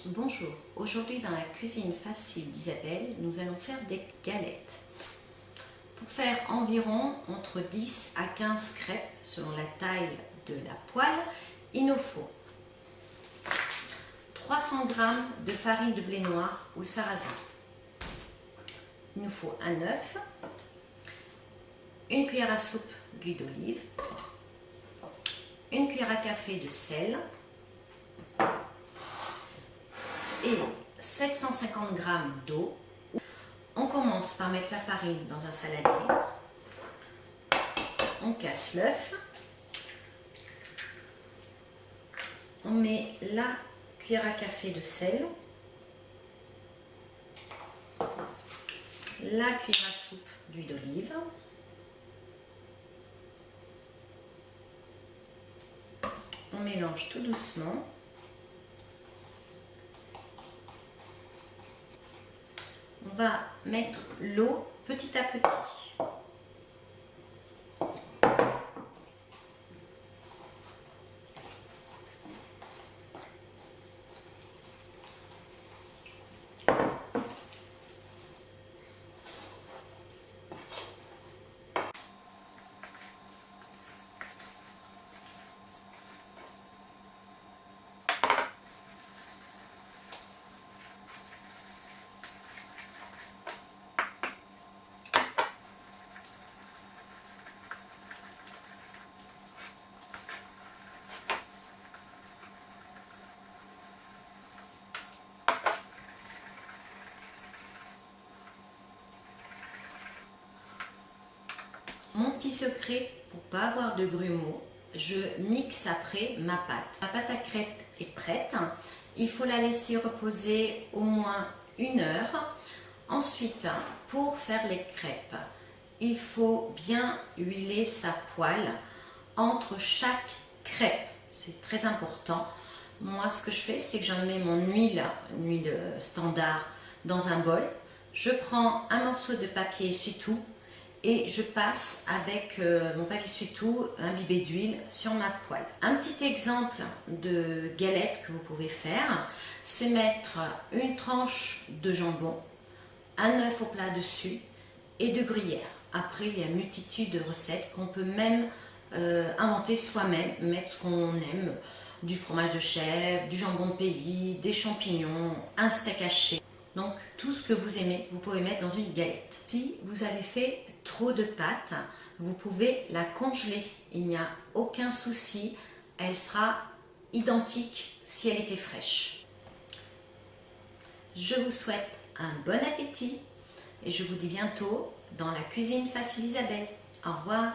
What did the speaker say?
Bonjour, aujourd'hui dans la cuisine facile d'Isabelle, nous allons faire des galettes. Pour faire environ entre 10 à 15 crêpes selon la taille de la poêle, il nous faut 300 g de farine de blé noir ou sarrasin. Il nous faut un œuf, une cuillère à soupe d'huile d'olive, une cuillère à café de sel et 750 g d'eau. On commence par mettre la farine dans un saladier, on casse l'œuf, on met la cuillère à café de sel, la cuillère à soupe d'huile d'olive, on mélange tout doucement. On va mettre l'eau petit à petit. Mon petit secret pour ne pas avoir de grumeaux, je mixe après ma pâte. Ma pâte à crêpes est prête. Il faut la laisser reposer au moins 1 heure. Ensuite, pour faire les crêpes, il faut bien huiler sa poêle entre chaque crêpe. C'est très important. Moi, ce que je fais, c'est que j'en mets mon huile standard dans un bol. Je prends un morceau de papier essuie-tout et je passe avec mon papier essuie-tout imbibé d'huile sur ma poêle. Un petit exemple de galette que vous pouvez faire, c'est mettre une tranche de jambon, un œuf au plat dessus et de gruyère. Après, il y a une multitude de recettes qu'on peut même inventer soi-même, mettre ce qu'on aime, du fromage de chèvre, du jambon de pays, des champignons, un steak haché. Donc tout ce que vous aimez, vous pouvez mettre dans une galette. Si vous avez fait trop de pâte, vous pouvez la congeler. Il n'y a aucun souci, elle sera identique si elle était fraîche. Je vous souhaite un bon appétit et je vous dis bientôt dans la cuisine facile Isabelle. Au revoir.